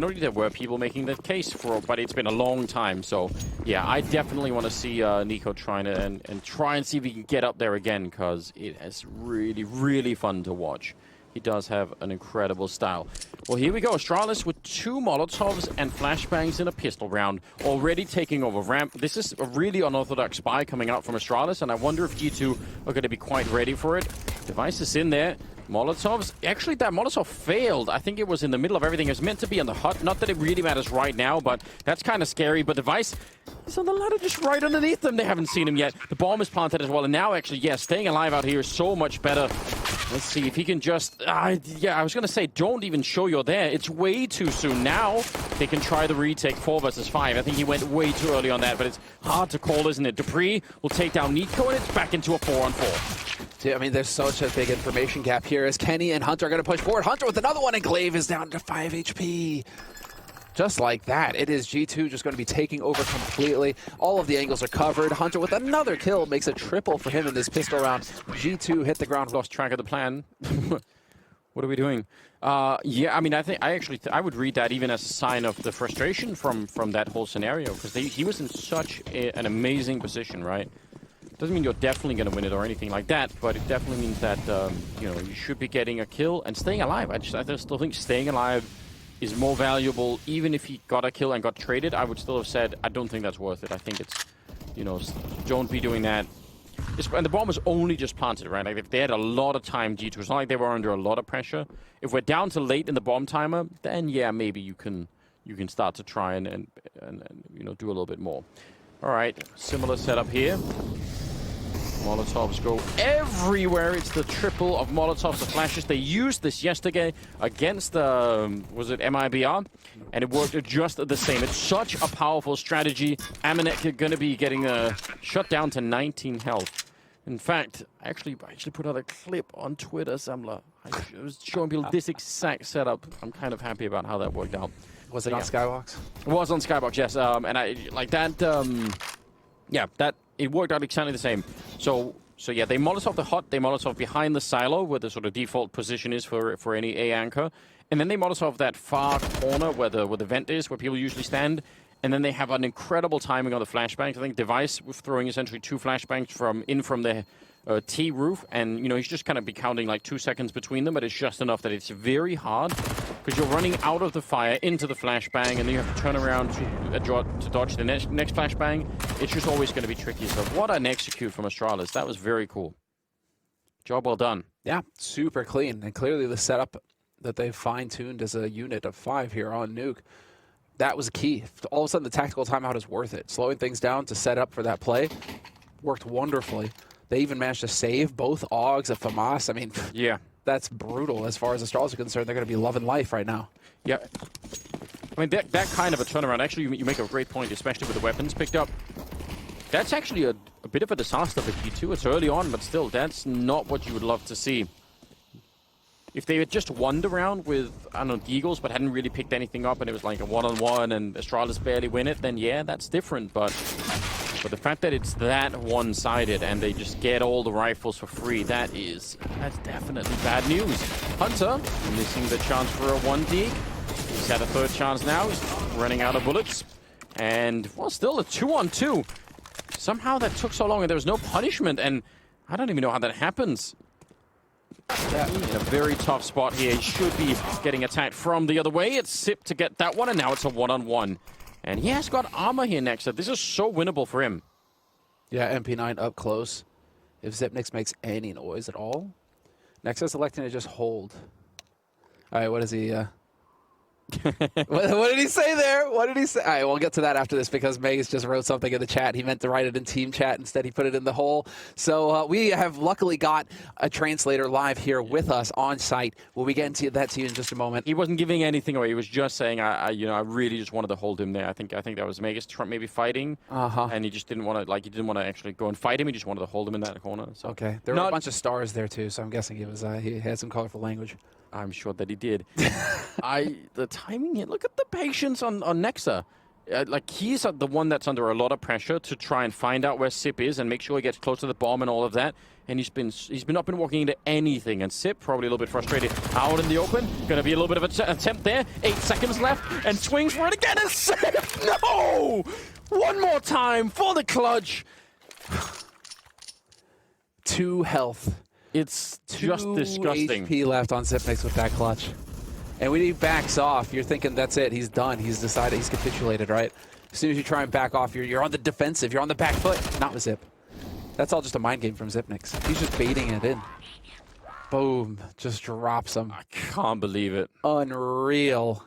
Already there were people making that case for, but it's been a long time. So yeah, I definitely want to see niko trying to and try and see if he can get up there again, because it is really fun to watch. He does have an incredible style. Well, here we go. Astralis with 2 Molotovs and flashbangs in a pistol round, already taking over ramp. This is a really unorthodox spy coming out from Astralis, and I wonder if G2 are going to be quite ready for it. Device is in there. Molotovs. Actually, that Molotov failed. I think it was in the middle of everything. It was meant to be on the hut. Not that it really matters right now, but that's kind of scary. But Device is on the ladder just right underneath them. They haven't seen him yet. The bomb is planted as well. And now, actually, yeah, staying alive out here is so much better. Let's see if he can just... yeah, I was going to say, don't even show you're there. It's way too soon. Now, they can try the retake 4 versus 5. I think he went way too early on that, but it's hard to call, isn't it? Dupree will take down niko, and it's back into a 4-on-4. Dude, I mean, there's such a big information gap here as Kenny and Hunter are going to push forward. Hunter with another one, and Glaive is down to 5 HP. Just like that, it is G2 just going to be taking over completely. All of the angles are covered. Hunter with another kill makes a triple for him in this pistol round. G2 hit the ground. Lost track of the plan. What are we doing? Yeah, I mean, I would read that even as a sign of the frustration from that whole scenario, because he was in such an amazing position, right? Doesn't mean you're definitely going to win it or anything like that, but it definitely means that you know, you should be getting a kill and staying alive. I still think staying alive is more valuable. Even if he got a kill and got traded, I would still have said I don't think that's worth it. I think it's, you know, don't be doing that. And the bomb was only just planted, right? Like, if they had a lot of time, G2, it's not like they were under a lot of pressure. If we're down to late in the bomb timer, then yeah, maybe you can start to try and you know, do a little bit more. All right, similar setup here. Molotovs go everywhere. It's the triple of Molotovs, the flashes. They used this yesterday against, was it MIBR? And it worked just the same. It's such a powerful strategy. Amanek are going to be getting shut down to 19 health. In fact, I actually put out a clip on Twitter, Samla. I was showing people this exact setup. I'm kind of happy about how that worked out. Was it on Skybox? It was on Skybox, yes. And I like that. Yeah, that it worked out exactly the same. So yeah, they Molotov the hut, they Molotov behind the silo where the sort of default position is for any A anchor, and then they Molotov that far corner where the vent is, where people usually stand. And then they have an incredible timing on the flashbangs. I think Device was throwing essentially 2 flashbangs from the T roof, and you know, he's just kind of be counting like 2 seconds between them, but it's just enough that it's very hard because you're running out of the fire into the flashbang, and then you have to turn around to dodge the next flashbang. It's just always going to be tricky. So what an execute from Astralis. That was very cool. Job well done. Yeah, super clean, and clearly the setup that they've fine-tuned as a unit of 5 here on Nuke. That was key. All of a sudden, the tactical timeout is worth it. Slowing things down to set up for that play worked wonderfully. They even managed to save both Augs of FAMAS. I mean, yeah, that's brutal as far as Astralis are concerned. They're going to be loving life right now. Yeah. I mean, that kind of a turnaround, actually, you make a great point, especially with the weapons picked up. That's actually a bit of a disaster for G2. It's early on, but still, that's not what you would love to see. If they had just won the round with, I don't know, Eagles, but hadn't really picked anything up, and it was like a one-on-one, and Astralis barely win it, then yeah, that's different. But the fact that it's that one-sided, and they just get all the rifles for free, that's definitely bad news. Hunter missing the chance for a 1D. He's had a 3rd chance now. He's running out of bullets. And, well, still a 2-on-2. Somehow that took so long, and there was no punishment, and I don't even know how that happens. Yeah, in a very tough spot here. He should be getting attacked from the other way. It's Sip to get that one, and now it's a 1-on-1. And he has got armor here next. So this is so winnable for him. Yeah, MP9 up close. If Zipnix makes any noise at all. Nexus electing to just hold. All right, what is he... what did he say there? What did he say? All right, we'll get to that after this because Maze just wrote something in the chat. He meant to write it in team chat. Instead, he put it in the hole. So we have luckily got a translator live here with us on site. We'll be getting to that to you in just a moment. He wasn't giving anything away. He was just saying, I really just wanted to hold him there. I think that was Magus maybe fighting, and he just didn't want to to actually go and fight him. He just wanted to hold him in that corner. So. Okay, there were a bunch of stars there too, so I'm guessing he had some colorful language. I'm sure that he did. The timing here, look at the patience on Nexa. like he's the one that's under a lot of pressure to try and find out where Sip is and make sure he gets close to the bomb and all of that. And he's been up and walking into anything. And Sip probably a little bit frustrated. Out in the open, gonna be a little bit of an attempt there. 8 seconds left, and swings for it again. And Sip, no! One more time for the clutch. 2 health. It's just disgusting. 2 HP left on Zipnix with that clutch. And when he backs off, you're thinking that's it. He's done. He's decided. He's capitulated, right? As soon as you try and back off, you're on the defensive. You're on the back foot. Not with Zip. That's all just a mind game from Zipnix. He's just baiting it in. Boom. Just drops him. I can't believe it. Unreal.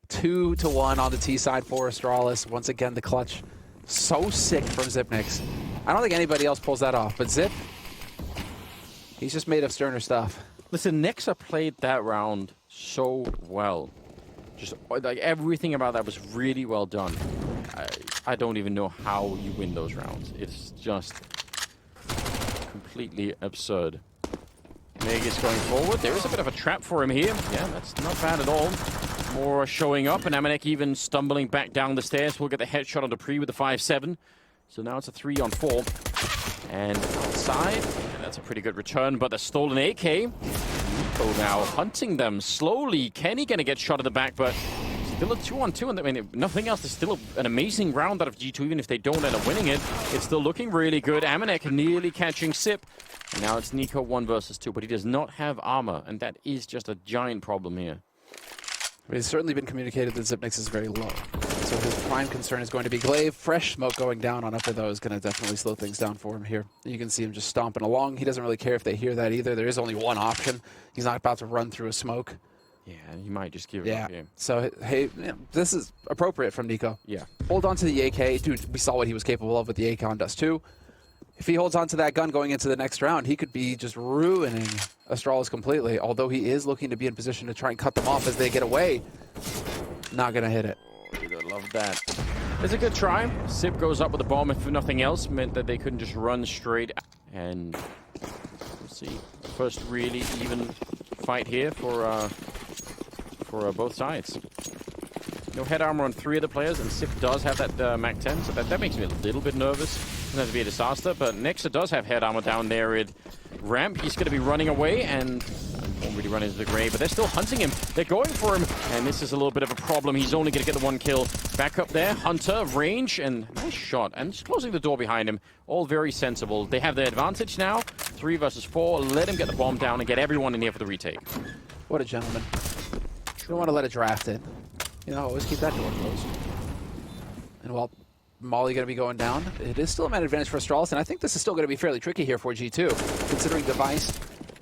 2-1 on the T side for Astralis. Once again, the clutch. So sick from Zipnix. I don't think anybody else pulls that off, but Zip, he's just made of sterner stuff. Listen, Nexa played that round so well. Just like everything about that was really well done. I don't even know how you win those rounds. It's just completely absurd. Meg is going forward. There is a bit of a trap for him here. Yeah, that's not bad at all. More showing up, and Amanek even stumbling back down the stairs. We'll get the headshot on Dupree with the 5-7. So now it's a 3-on-4. And outside, and that's a pretty good return, but the stolen AK. Niko now hunting them slowly. Kenny gonna get shot at the back, but still a 2-on-2. And I mean, nothing else. It's still an amazing round out of G2, even if they don't end up winning it. It's still looking really good. Amanek nearly catching Sip. And now it's Niko 1 versus 2, but he does not have armor, and that is just a giant problem here. It's certainly been communicated that Zipnix is very low. So his prime concern is going to be Glaive. Fresh smoke going down on Upper, though, is going to definitely slow things down for him here. You can see him just stomping along. He doesn't really care if they hear that either. There is only one option. He's not about to run through a smoke. Yeah, he might just give it up here. So, hey, this is appropriate from Niko. Yeah. Hold on to the AK. Dude, we saw what he was capable of with the AK on Dust 2. If he holds on to that gun going into the next round, he could be just ruining Astralis completely, although he is looking to be in position to try and cut them off as they get away. Not going to hit it. Oh, you gotta love that. It's a good try. Sip goes up with the bomb, if nothing else, meant that they couldn't just run straight. And we'll see. First really even fight here for both sides. No head armor on 3 of the players, and Sip does have that Mac 10, so that makes me a little bit nervous. Doesn't have to be a disaster, but Nexa does have head armor down there at ramp. He's going to be running away, and won't really run into the grave, but they're still hunting him. They're going for him, and this is a little bit of a problem. He's only going to get the 1 kill. Back up there, Hunter, range, and nice shot, and just closing the door behind him. All very sensible. They have the advantage now. 3 versus 4. Let him get the bomb down and get everyone in here for the retake. What a gentleman. You don't want to let it draft in. You know, always keep that door closed. And while Molly going to be going down, it is still a man advantage for Astralis, and I think this is still going to be fairly tricky here for G2, considering device.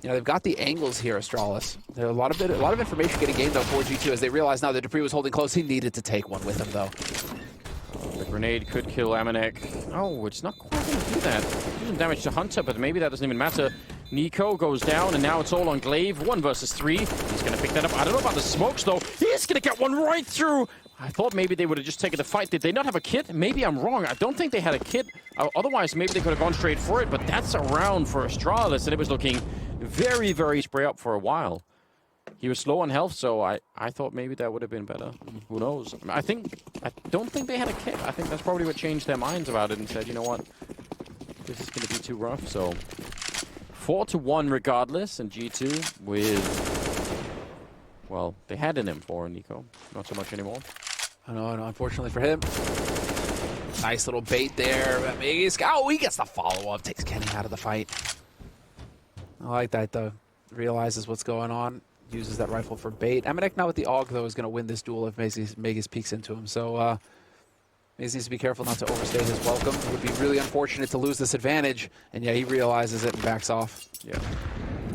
You know, they've got the angles here, Astralis. There's a lot of information getting gained, though, for G2, as they realize now that Dupree was holding close. He needed to take one with him, though. The grenade could kill Amanek. Oh, it's not quite going to do that. Doing damage to Hunter, but maybe that doesn't even matter. Niko goes down, and now it's all on Glaive. 1 versus 3. He's going to pick that up. I don't know about the smokes, though. He's going to get one right through. I thought maybe they would have just taken the fight. Did they not have a kit? Maybe I'm wrong. I don't think they had a kit. Otherwise, maybe they could have gone straight for it, but that's a round for Astralis, and it was looking very, very spray up for a while. He was slow on health, so I thought maybe that would have been better. Who knows? I don't think they had a kit. I think that's probably what changed their minds about it and said, you know what? This is going to be too rough, so 4-1 regardless, and G2 with, well, they had an M4 in Niko. Not so much anymore. I know, unfortunately for him. Nice little bait there. Oh, he gets the follow-up. Takes Kenny out of the fight. I like that, though. Realizes what's going on. Uses that rifle for bait. Amanek now with the AUG, though, is going to win this duel if Magus peeks into him. So, Magus needs to be careful not to overstay his welcome. It would be really unfortunate to lose this advantage. And yeah, he realizes it and backs off. Yeah.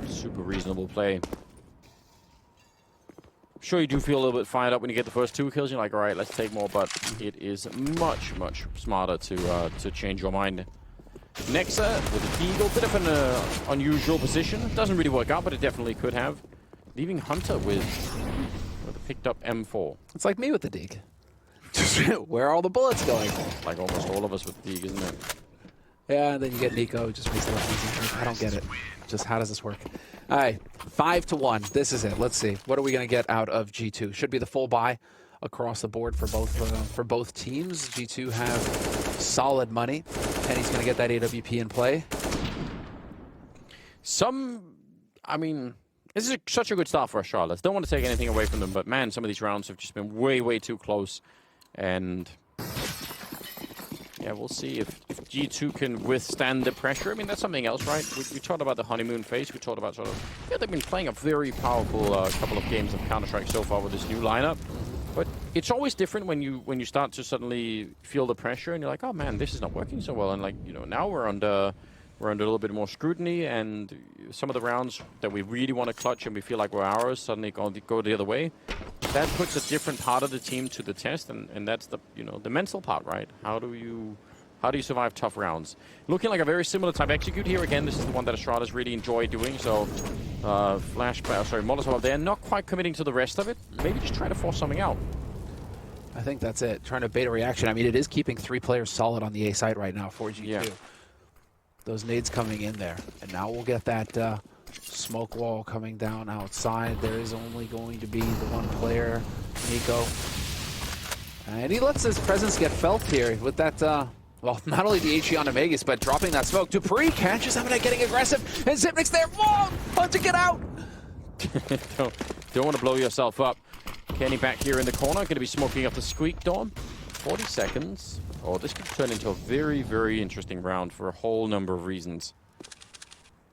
Super reasonable play. Sure, you do feel a little bit fired up when you get the first 2 kills. You're like, all right, let's take more. But it is much, much smarter to change your mind. Nexa with the Eagle, bit of an unusual position. Doesn't really work out, but it definitely could have. Leaving Hunter with a picked up M4. It's like me with the Deke. Where are all the bullets going? Like almost all of us with Deke, isn't it? Yeah, and then you get Niko, just makes it easy. I don't get it. Just how does this work? All right, 5-1. This is it. Let's see. What are we going to get out of G2? Should be the full buy across the board for both teams. G2 have solid money. Kenny's going to get that AWP in play. I mean, this is such a good start for Astralis. Don't want to take anything away from them, but man, some of these rounds have just been way, way too close. And yeah, we'll see if G2 can withstand the pressure. I mean, that's something else, right? We talked about the honeymoon phase. We talked about sort of, yeah, they've been playing a very powerful couple of games of Counter-Strike so far with this new lineup. But it's always different when you start to suddenly feel the pressure and you're like, oh man, this is not working so well. And like, you know, now we're under a little bit more scrutiny, and some of the rounds that we really want to clutch and we feel like we're ours suddenly go the other way. That puts a different part of the team to the test, and that's the, you know, the mental part, right? How do you survive tough rounds? Looking like a very similar type execute here. Again, this is the one that Astralis really enjoy doing. So, Molotov up there, not quite committing to the rest of it. Maybe just trying to force something out. I think that's it. Trying to bait a reaction. I mean, it is keeping 3 players solid on the A site right now for G2. Yeah. Those nades coming in there. And now we'll get that smoke wall coming down outside. There is only going to be the one player, niko. And he lets his presence get felt here with that, well, not only the HE on Vegas, but dropping that smoke. Dupree catches him and getting aggressive. And Zipnik's there. Whoa! Hunter, get out! Don't want to blow yourself up. Kenny back here in the corner. Going to be smoking up the squeak dorm. 40 seconds. Oh, this could turn into a very, very interesting round for a whole number of reasons.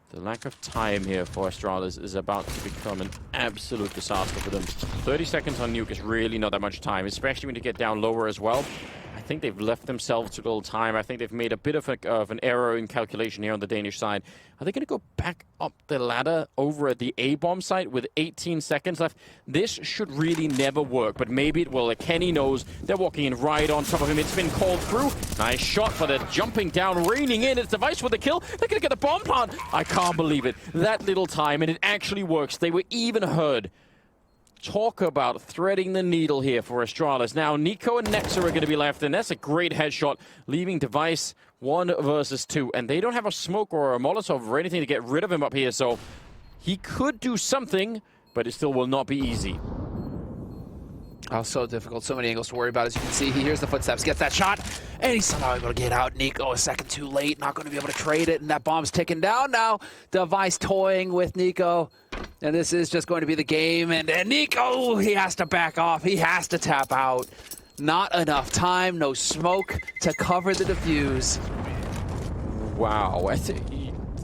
The lack of time here for Astralis is about to become an absolute disaster for them. 30 seconds on Nuke is really not that much time, especially when you get down lower as well. I think they've left themselves a little time. I think they've made a bit of an error in calculation here on the Danish side. Are they going to go back up the ladder over at the A-bomb site with 18 seconds left? This should really never work, but maybe it will. Like Kenny knows they're walking in right on top of him. It's been called through. Nice shot, but they're jumping down, raining in. It's Device for the kill. They're going to get the bomb plant. I can't believe it. That little time, and it actually works. They were even heard. Talk about threading the needle here for Astralis. Now, niko and Nexa are going to be left, and that's a great headshot, leaving Device 1 versus 2. And they don't have a smoke or a Molotov or anything to get rid of him up here, so he could do something, but it still will not be easy. Oh, so difficult. So many angles to worry about. As you can see, he hears the footsteps, gets that shot, and he's somehow able to get out. niko a second too late, not going to be able to trade it, and that bomb's ticking down now. Device toying with niko, and this is just going to be the game. And niko, he has to back off. He has to tap out. Not enough time, no smoke to cover the defuse. Wow.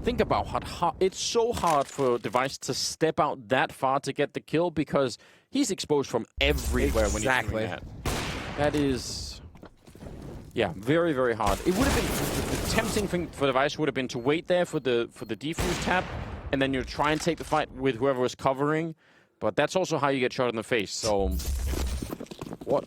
Think about how it's so hard for Device to step out that far to get the kill because he's exposed from everywhere when he's doing that. That is, yeah, very, very hard. It would have been, the tempting thing for Device would have been to wait there for the defuse tap, and then you try and take the fight with whoever was covering. But that's also how you get shot in the face. So, what?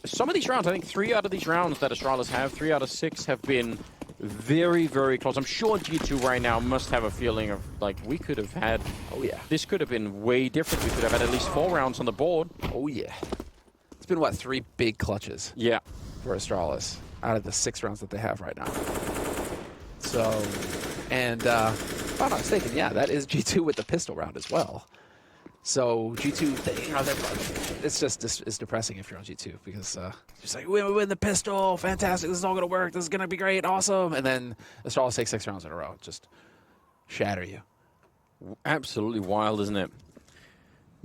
Some of these rounds, I think 3 out of these rounds that Astralis have, 3 out of 6 have been very, very close. I'm sure G2 right now must have a feeling of, like, we could have had... Oh, yeah. This could have been way different. We could have had at least 4 rounds on the board. Oh, yeah. It's been, what, 3 big clutches? Yeah. For Astralis out of the 6 rounds that they have right now. So, and if I'm not mistaken, yeah, that is G2 with the pistol round as well. So G2, you know, it's just it's depressing if you're on G2 because it's like we win the pistol, fantastic, this is all gonna work, this is gonna be great, awesome, and then Astralis takes 6 rounds in a row, just shatter you. Absolutely wild, isn't it?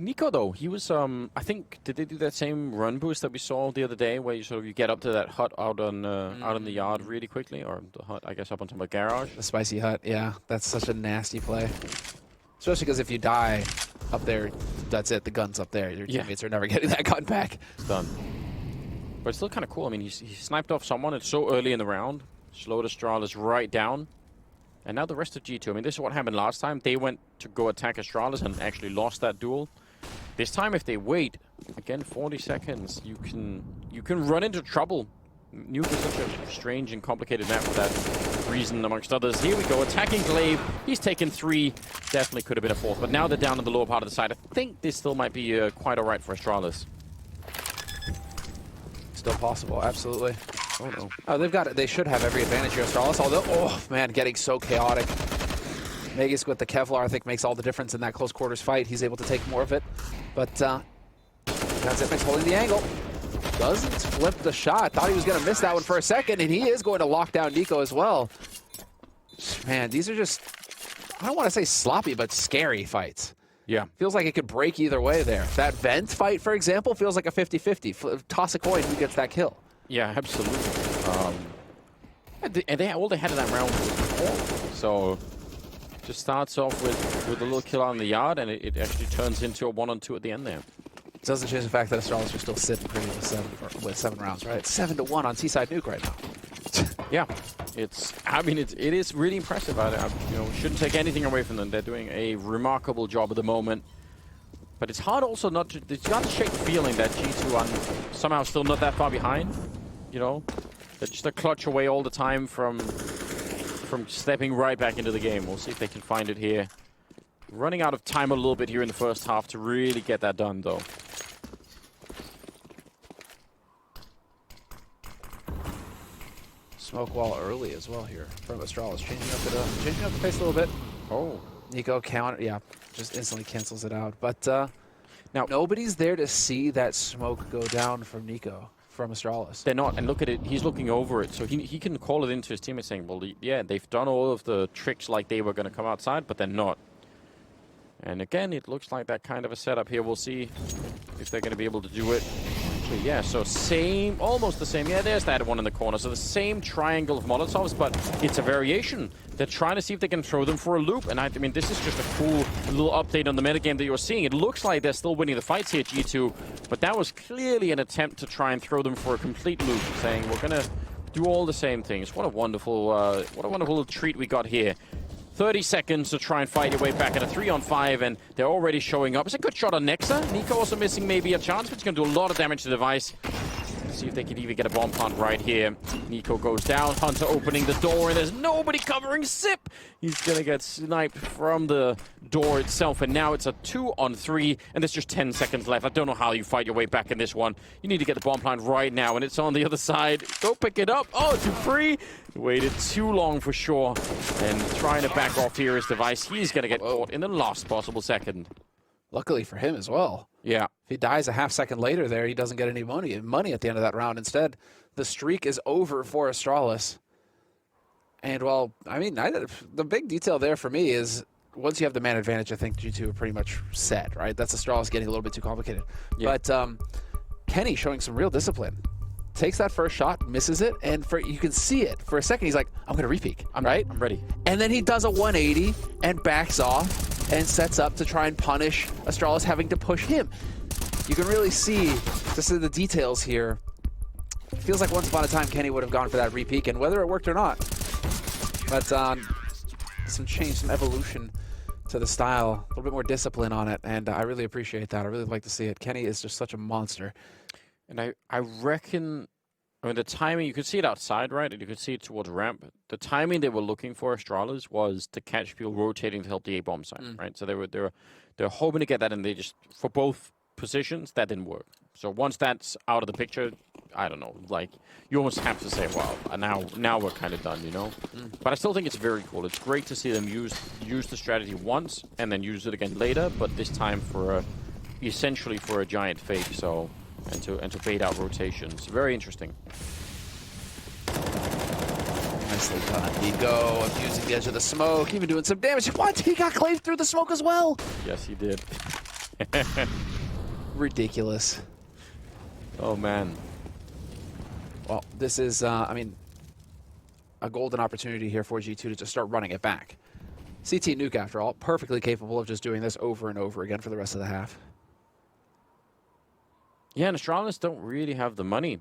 niko though, he was I think did they do that same run boost that we saw the other day, where you get up to that hut out on out in the yard really quickly, or the hut I guess up on top of a garage. The spicy hut, yeah, that's such a nasty play. Especially because if you die up there, that's it. The gun's up there. Your teammates are never getting that gun back. It's done. But it's still kind of cool. I mean, he sniped off someone. It's so early in the round. Slowed Astralis right down. And now the rest of G2. I mean, this is what happened last time. They went to go attack Astralis and actually lost that duel. This time, if they wait, again, 40 seconds, you can run into trouble. Nuke is such a strange and complicated map for that reason, amongst others. Here we go, attacking Glaive. He's taken 3. Definitely could have been a 4th, but now they're down in the lower part of the side. I think this still might be quite all right for Astralis. Still possible, absolutely. Oh no. Oh, they've got it. They should have every advantage here, Astralis. Although, oh man, getting so chaotic. Vegas with the Kevlar, I think, makes all the difference in that close quarters fight. He's able to take more of it, but That's it, holding the angle. Doesn't flip the shot. Thought he was going to miss that one for a second, and he is going to lock down niko as well. Man, these are just, I don't want to say sloppy, but scary fights. Yeah. Feels like it could break either way there. That vent fight, for example, feels like a 50-50. Toss a coin, who gets that kill? Yeah, absolutely. And all they had in that round was ball. So just starts off with a little kill on the yard, and it actually turns into a 1-on-2 at the end there. Doesn't change the fact that Astralis are still sitting pretty with seven rounds, right? 7-1 on Seaside Nuke right now. Yeah, it is really impressive. I shouldn't take anything away from them. They're doing a remarkable job at the moment. But it's hard also not to, it's got to shake the feeling that G2 are somehow still not that far behind. You know, they're just a clutch away all the time from stepping right back into the game. We'll see if they can find it here. Running out of time a little bit here in the first half to really get that done, though. Smoke wall early as well here from Astralis, changing up the pace a little bit. Oh, niko counter, yeah, just instantly cancels it out. But now nobody's there to see that smoke go down from niko, from Astralis. They're not, and look at it, he's looking over it, so he can call it into his teammates saying, well, yeah, they've done all of the tricks like they were going to come outside, but they're not. And again, it looks like that kind of a setup here. We'll see if they're going to be able to do it. Actually, yeah, so same, almost the same. Yeah, there's that one in the corner. So the same triangle of Molotovs, but it's a variation. They're trying to see if they can throw them for a loop. And I mean, this is just a cool little update on the metagame that you're seeing. It looks like they're still winning the fights here, G2, but that was clearly an attempt to try and throw them for a complete loop, saying we're going to do all the same things. What a wonderful little treat we got here. 30 seconds to try and fight your way back at a 3-on-5, and they're already showing up. It's a good shot on Nexa. niko also missing maybe a chance, but it's going to do a lot of damage to the device. Let's see if they can even get a bomb plant right here. niko goes down, Hunter opening the door, and there's nobody covering Sip. He's going to get sniped from the door itself, and now it's a 2-on-3, and there's just 10 seconds left. I don't know how you fight your way back in this one. You need to get the bomb plant right now, and it's on the other side. Go pick it up. Oh, too free. Waited too long for sure, and trying to back off here is Device. He's going to get caught in the last possible second. Luckily for him as well. Yeah. If he dies a half second later there, he doesn't get any money at the end of that round. Instead, the streak is over for Astralis. And, well, I mean, the big detail there for me is once you have the man advantage, I think G2 are pretty much set, right? That's Astralis getting a little bit too complicated. Yeah. But Kenny showing some real discipline. Takes that first shot, misses it, and you can see it. For a second, he's like, I'm going to repeat, right? I'm ready. And then he does a 180 and backs off and sets up to try and punish Astralis having to push him. You can really see just the details here. It feels like once upon a time, Kenny would have gone for that repeat, and whether it worked or not. But some change, some evolution to the style, a little bit more discipline on it, and I really appreciate that. I really like to see it. Kenny is just such a monster. And I reckon, I mean, the timing, you could see it outside, right? And you could see it towards ramp. The timing they were looking for, Astralis, was to catch people rotating to help the A-bomb side, right? So they were hoping to get that, and they just, for both positions, that didn't work. So once that's out of the picture, I don't know, like, you almost have to say, well, now we're kind of done, you know? But I still think it's very cool. It's great to see them use the strategy once, and then use it again later, but this time for essentially for a giant fake, so... And to bait out rotations. Very interesting. Nicely done. niko abusing the edge of the smoke, even doing some damage. What? He got claved through the smoke as well. Yes, he did. Ridiculous. Oh, man. Well, this is, I mean, a golden opportunity here for G2 to just start running it back. CT Nuke, after all, perfectly capable of just doing this over and over again for the rest of the half. Yeah, and Astralis don't really have the money.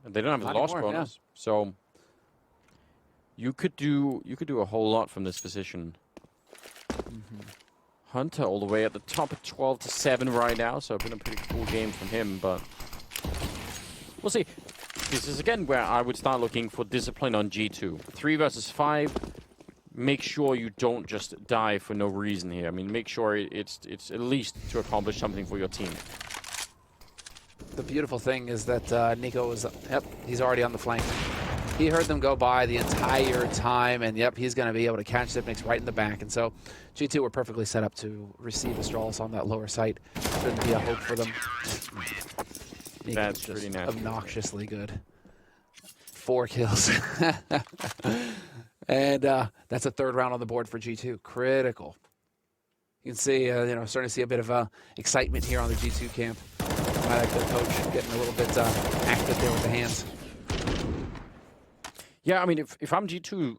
They don't have the loss bonus. Yeah. So you could do a whole lot from this position. Hunter all the way at the top at 12-7 right now, so it's been a pretty cool game from him, but we'll see. This is again where I would start looking for discipline on G2. 3 versus 5. Make sure you don't just die for no reason here. I mean, make sure it's at least to accomplish something for your team. The beautiful thing is that niko is, yep, he's already on the flank. He heard them go by the entire time, and yep, he's going to be able to catch Zipnix right in the back. And so G2 were perfectly set up to receive Astralis on that lower site. Shouldn't be a hope for them. That's pretty nasty. Obnoxiously good. 4 kills. And that's a 3rd round on the board for G2. Critical. You can see, starting to see a bit of excitement here on the G2 camp. I like their coach getting a little bit active there with the hands. Yeah, I mean, if I'm G2,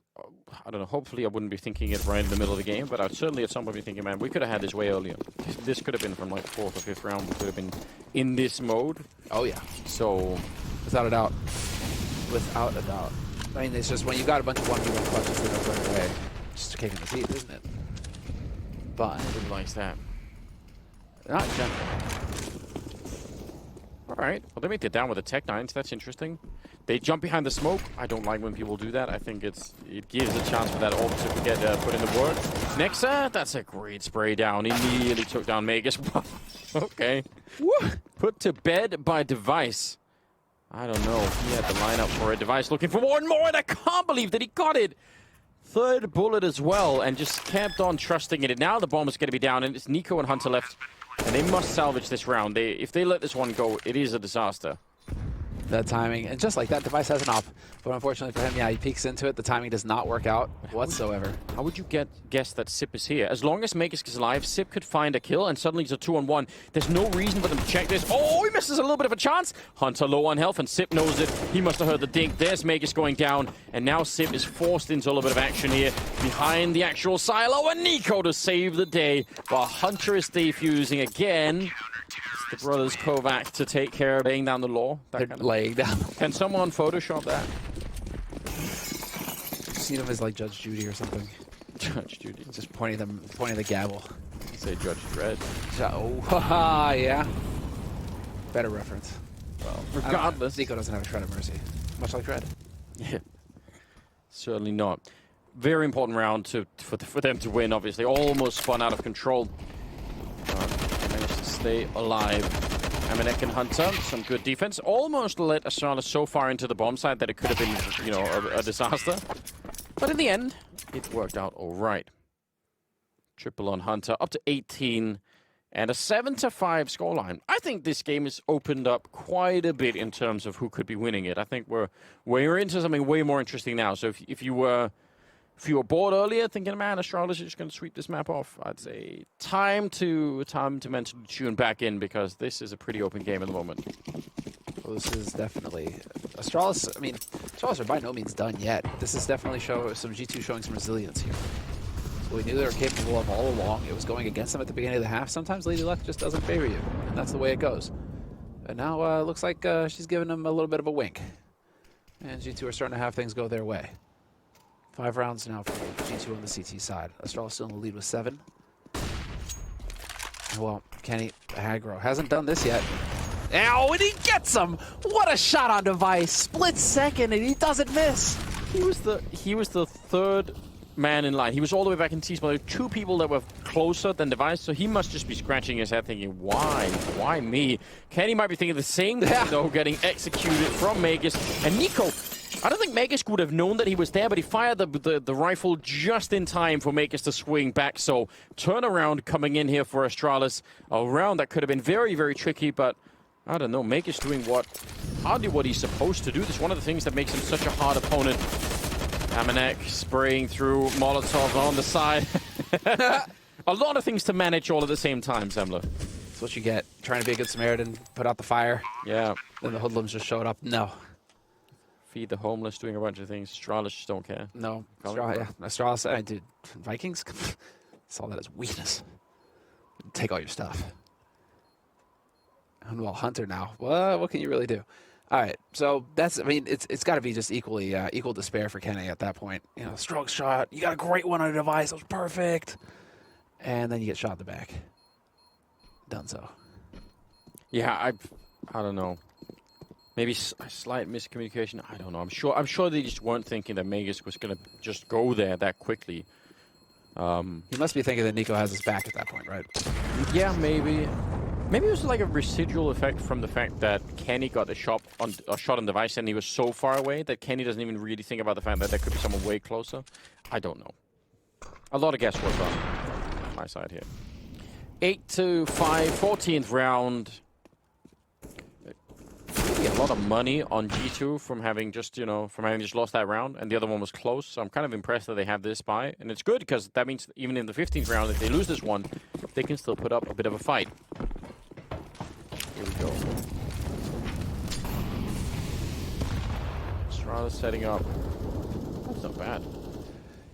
I don't know, hopefully I wouldn't be thinking it right in the middle of the game, but I'd certainly at some point be thinking, man, we could have had this way earlier. This could have been from like 4th or 5th round. We could have been in this mode. Oh, yeah. So, without a doubt. Without a doubt. I mean, it's just when you got a bunch of 1v1 clutches that are right away, it's just a kick in the teeth, isn't it? But who likes that? Not in general. All right. Well, they make it down with the Tech 9s. That's interesting. They jump behind the smoke. I don't like when people do that. I think it gives a chance for that ult to get put in the work. Nexa, that's a great spray down. He immediately took down Magus. Okay. Woo. Put to bed by Device. I don't know. He had the lineup for a Device looking for more and more, and I can't believe that he got it. 3rd bullet as well, and just kept on trusting in it. Now the bomb is going to be down, and it's niko and Hunter left. And they must salvage this round. If they let this one go, it is a disaster. That timing, and just like that, Device has an op. But unfortunately for him, yeah, he peeks into it. The timing does not work out whatsoever. How would you guess that Sip is here? As long as Magus is alive, Sip could find a kill, and suddenly it's a 2-on-1. There's no reason for them to check this. Oh, he misses a little bit of a chance. Hunter low on health, and Sip knows it. He must have heard the dink. There's Magus going down, and now Sip is forced into a little bit of action here behind the actual silo, and niko to save the day, while Hunter is defusing again. It's the brothers Kovac to take care of laying down the law. They're laying down. Can someone Photoshop that? See them as like Judge Judy or something. Judge Judy. Just pointing the gavel. Say Judge Dredd. Oh, haha, yeah. Better reference. Well, regardless. niko doesn't have a shred of mercy. Much like Dredd. Yeah. Certainly not. Very important round for them to win, obviously. Almost spun out of control. Managed to stay alive. Amanek and Hunter, some good defense. Almost let Astralis so far into the bomb site that it could have been, a disaster. But in the end, it worked out all right. Triple on Hunter, up to 18, and a 7-5 scoreline. I think this game has opened up quite a bit in terms of who could be winning it. I think we're into something way more interesting now. So if you were bored earlier, thinking, man, Astralis is just going to sweep this map off, I'd say time to mentally tune back in, because this is a pretty open game at the moment. Well, this is definitely Astralis. I mean, Astralis are by no means done yet. This is definitely some G2 showing some resilience here. So we knew they were capable of all along. It was going against them at the beginning of the half. Sometimes Lady Luck just doesn't favor you, and that's the way it goes. And now looks like she's giving them a little bit of a wink, and G2 are starting to have things go their way. 5 rounds now for G2 on the CT side. Astralis still in the lead with 7. Well, Kenny aggro hasn't done this yet. Ow, and he gets him! What a shot on Device! Split second, and he doesn't miss! He was the 3rd man in line. He was all the way back in T-Spot. There were 2 people that were closer than Device, so he must just be scratching his head thinking, why? Why me? Kenny might be thinking the same thing, though, getting executed from Magus. And niko, I don't think Magus would have known that he was there, but he fired the rifle just in time for Magus to swing back. So turnaround coming in here for Astralis. A round that could have been very, very tricky, but I don't know. Magus doing hardly what he's supposed to do. That's one of the things that makes him such a hard opponent. Amanek spraying through Molotov on the side. A lot of things to manage all at the same time, Zemmler. That's what you get. Trying to be a good Samaritan, put out the fire. Yeah. Then the hoodlums just showed up. No. Feed the homeless, doing a bunch of things. Astralis just don't care. No. Astralis, dude, Vikings, saw that as weakness. Take all your stuff. And well, Hunter now. Well, what can you really do? All right, so that's, I mean, it's got to be just equal despair for Kenny at that point. You know, stroke shot, you got a great one on a Device, that was perfect. And then you get shot in the back. Done so. Yeah, I don't know. Maybe a slight miscommunication. I don't know. I'm sure they just weren't thinking that Magus was gonna just go there that quickly. He must be thinking that niko has his back at that point, right? Yeah, maybe. Maybe it was like a residual effect from the fact that Kenny got a shot on device and he was so far away that Kenny doesn't even really think about the fact that there could be someone way closer. I don't know. A lot of guesswork on my side here. 8-5, 14th round. Maybe a lot of money on G2 from having just, lost that round, and the other one was close. So I'm kind of impressed that they have this buy, and it's good because that means even in the 15th round, if they lose this one, they can still put up a bit of a fight. Here we go. Astralis setting up. That's not bad.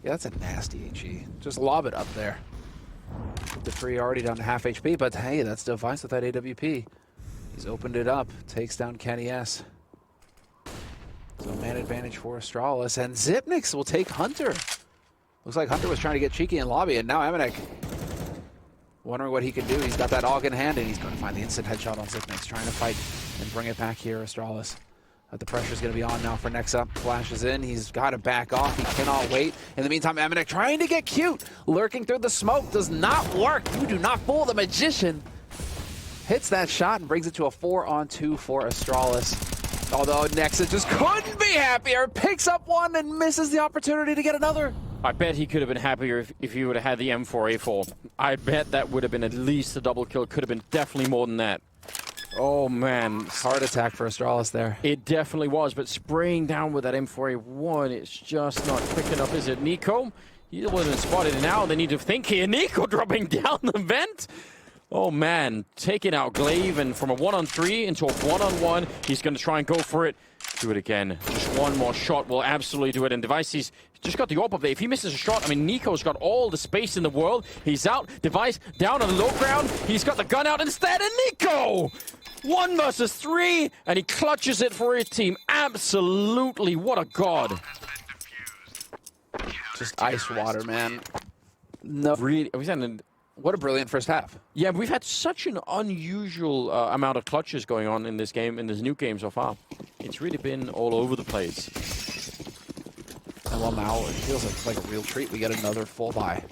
Yeah, that's a nasty HE. Just lob it up there. The free already down to half HP, but hey, that's Device with that AWP. He's opened it up, takes down Kenny S. So man advantage for Astralis, and Zipnix will take Hunter. Looks like Hunter was trying to get cheeky in lobby, and now MNEK wondering what he can do. He's got that AUG in hand, and he's going to find the instant headshot on Zipnix, trying to fight and bring it back here, Astralis. The pressure's going to be on now for next up. Flashes in. He's got to back off. He cannot wait. In the meantime, MNEK trying to get cute. Lurking through the smoke does not work. You do not fool the magician. Hits that shot and brings it to a 4-on-2 for Astralis. Although Nexa just couldn't be happier. Picks up one and misses the opportunity to get another. I bet he could have been happier if he would have had the M4A4. I bet that would have been at least a double kill. Could have been definitely more than that. Oh, man. Heart attack for Astralis there. It definitely was, but spraying down with that M4A1, it's just not quick enough, is it? niko? He wasn't spotted now. They need to think here. niko dropping down the vent. Oh, man. Taking out Glaive, and from a 1-on-3 into a 1-on-1, he's going to try and go for it. Do it again. Just one more shot will absolutely do it. And Device, he's just got the AWP up there. If he misses a shot, I mean, niko's got all the space in the world. He's out. Device down on the low ground. He's got the gun out instead, and niko! 1 versus 3, and he clutches it for his team. Absolutely, what a god. Just ice water, man. No, Really, what a brilliant first half. yeah, we've had such an unusual amount of clutches going on in this game, in this new game so far. It's really been all over the place. And well, now it feels like a real treat. We get another full buy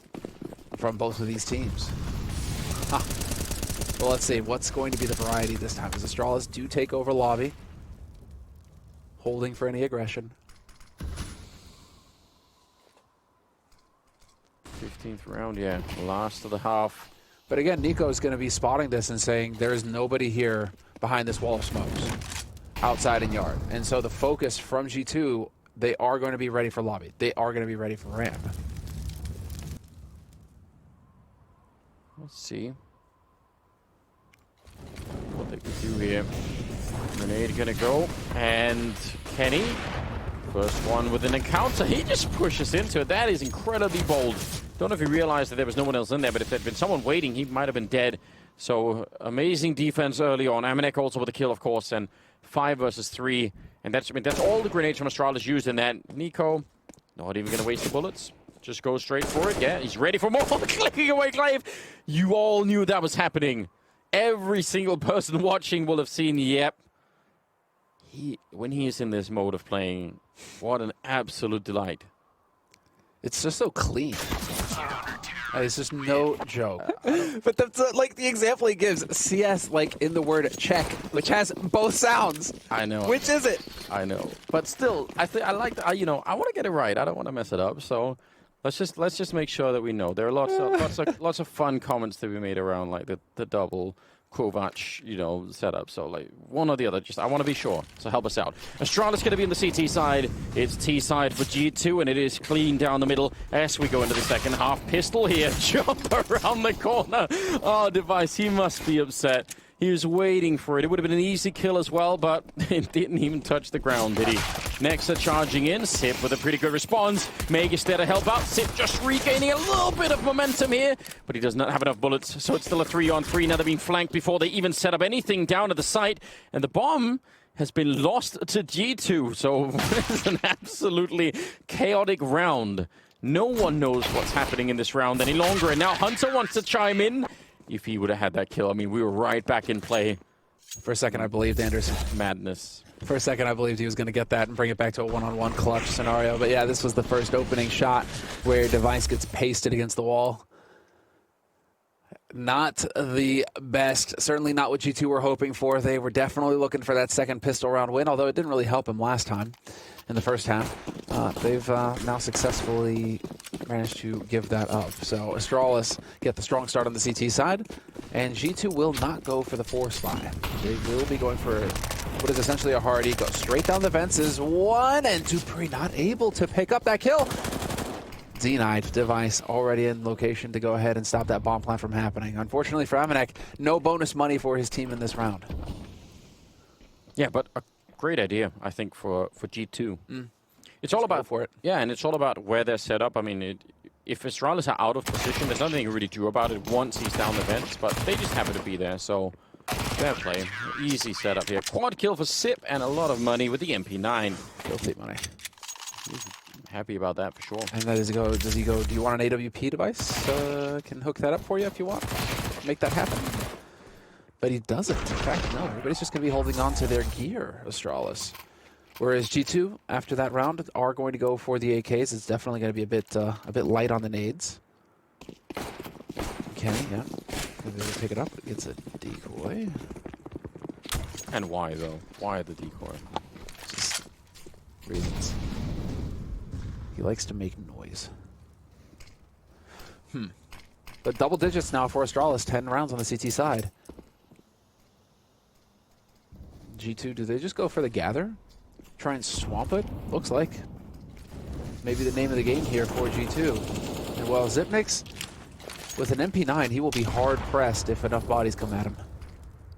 from both of these teams. Huh. Well, let's see. What's going to be the variety this time? Because Astralis do take over lobby. Holding for any aggression. 15th round, yeah. Last of the half. But again, niko is going to be spotting this and saying there is nobody here behind this wall of smokes. Outside in yard. And so the focus from G2, they are going to be ready for lobby. They are going to be ready for ramp. Let's see what they can do here. Grenade gonna go, and Kenny, first one with an encounter, he just pushes into it. That is incredibly bold. Don't know if he realized that there was no one else in there, but if there'd been someone waiting, he might have been dead. So amazing defense early on. MNEK also with a kill, of course, and 5 versus 3. And that's all the grenades from Astralis used in that. niko, not even gonna waste the bullets. Just go straight for it. Yeah, he's ready for more. Clicking away, Glaive. You all knew that was happening. Every single person watching will have seen, yep. When he is in this mode of playing, what an absolute delight. It's just so clean. It's just no joke. But that's like the example he gives. CS, like in the word check, which has both sounds. I know. Which is it? I know. But still, I like, I want to get it right. I don't want to mess it up. So let's just make sure that we know. There are lots of fun comments to be made around like the double Kovac, setup. So like one or the other. Just I want to be sure. So help us out. Astralis going to be on the CT side. It's T side for G2, and it is clean down the middle as we go into the second half. Pistol here, jump around the corner. Oh, Device, he must be upset. He was waiting for it. It would have been an easy kill as well, but it didn't even touch the ground, did he? Nexa charging in. Sip with a pretty good response. Meg is there to help out. Sip just regaining a little bit of momentum here, but he does not have enough bullets, so it's still a 3-on-3. Now they're being flanked before they even set up anything down at the site, and the bomb has been lost to G2, so it's an absolutely chaotic round. No one knows what's happening in this round any longer, and now Hunter wants to chime in. If he would have had that kill, I mean, we were right back in play. For a second, I believed Anders. Madness. For a second, I believed he was going to get that and bring it back to a one-on-one clutch scenario. But yeah, this was the first opening shot where Device gets pasted against the wall. Not the best. Certainly not what G2 were hoping for. They were definitely looking for that second pistol round win, although it didn't really help them last time in the first half. They've now successfully managed to give that up. So Astralis get the strong start on the CT side, and G2 will not go for the 4 spy. They will be going for what is essentially a hard eco. Straight down the fences, 1, and Dupree not able to pick up that kill. Denied. Device already in location to go ahead and stop that bomb plant from happening. Unfortunately for fnatic, no bonus money for his team in this round. Yeah, but a great idea, I think, for G2. It's all about for it. Yeah, and it's all about where they're set up. I mean, if Astralis are out of position, there's nothing you really do about it once he's down the vents, but they just happen to be there, so fair play. Easy setup here. Quad kill for Sip and a lot of money with the MP9. Filthy money. Happy about that for sure. And does he go, do you want an AWP device? Can hook that up for you if you want. Make that happen. But he doesn't. In fact, no. Everybody's just going to be holding on to their gear, Astralis. Whereas G2, after that round, are going to go for the AKs. It's definitely going to be a bit light on the nades. Kenny, yeah. Maybe they'll pick it up. It gets a decoy. And why, though? Why the decoy? Just reasons. He likes to make noise. But double digits now for Astralis. 10 rounds on the CT side. G2, do they just go for the gather? Try and swamp it? Looks like. Maybe the name of the game here for G2. And well, Zipnix, with an MP9, he will be hard-pressed if enough bodies come at him.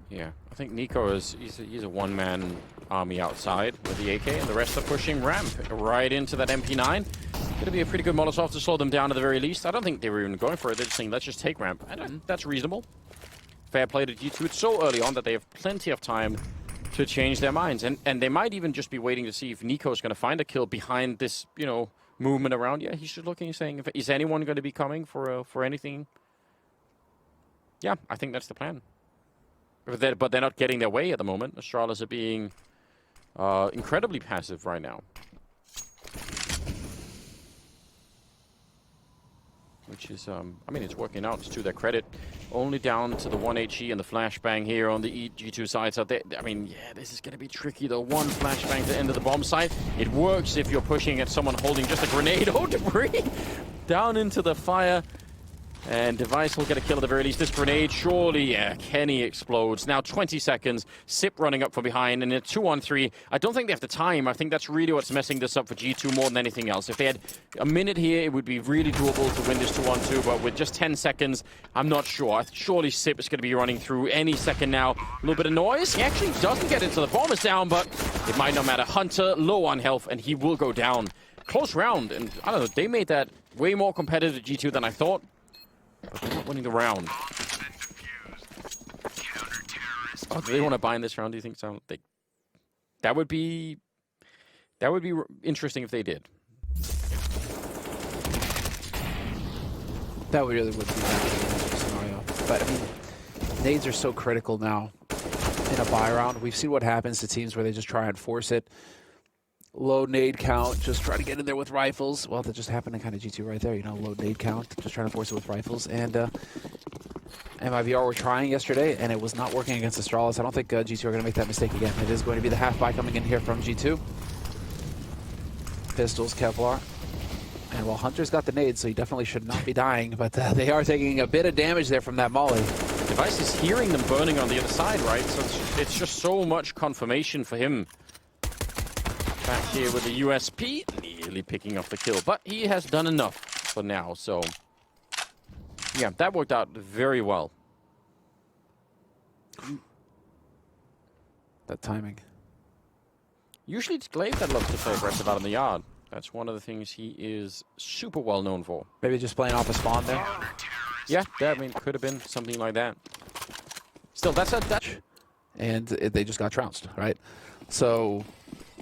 Yeah, I think Niko he's a one-man army outside with the AK, and the rest are pushing ramp right into that MP9. Going to be a pretty good Molotov to slow them down at the very least. I don't think they were even going for it. They're just saying, let's just take ramp. And that's reasonable. Fair play to G2. It's so early on that they have plenty of time to change their minds. And they might even just be waiting to see if Niko's going to find a kill behind this, you know, movement around. Yeah, he's just looking, saying, is anyone going to be coming for anything? Yeah, I think that's the plan. But they're not getting their way at the moment. Astralis are being incredibly passive right now. Which is, I mean, it's working out to their credit. Only down to the 1 HE and the flashbang here on the G2 side. So I mean, yeah, this is going to be tricky. The one flashbang to enter the bomb site. It works if you're pushing at someone holding just a grenade. Oh, debris! Down into the fire. And Device will get a kill at the very least. This grenade, surely, yeah, Kenny explodes. Now 20 seconds, Sip running up from behind, and a 2-on-3. I don't think they have the time. I think that's really what's messing this up for G2 more than anything else. If they had a minute here, it would be really doable to win this 2-on-2, but with just 10 seconds, I'm not sure. Surely Sip is going to be running through any second now. A little bit of noise. He actually doesn't get into the bomb is down, but it might not matter. Hunter, low on health, and he will go down. Close round, and I don't know, they made that way more competitive G2 than I thought. But they're not winning the round. Oh, do they want to bind this round, do you think so? That would be interesting if they did. That really would be a scenario. But I mean, nades are so critical now in a buy round. We've seen what happens to teams where they just try and force it. Low nade count, just try to get in there with rifles. Well, that just happened in kind of G2 right there, you know, low nade count, just trying to force it with rifles. And MIBR were trying yesterday, and it was not working against Astralis. I don't think G2 are going to make that mistake again. It is going to be the half buy coming in here from G2. Pistols, Kevlar. And well, Hunter's got the nade, so he definitely should not be dying, but they are taking a bit of damage there from that molly. Device is hearing them burning on the other side, right? So it's just so much confirmation for him. Back here with the USP, nearly picking up the kill, but he has done enough for now, so yeah, that worked out very well. That timing. Usually it's Glaive that loves to play aggressive out in the yard. That's one of the things he is super well known for. Maybe just playing off a spawn there? Yeah, I mean, could have been something like that. Still, that's a Dutch. And they just got trounced, right? So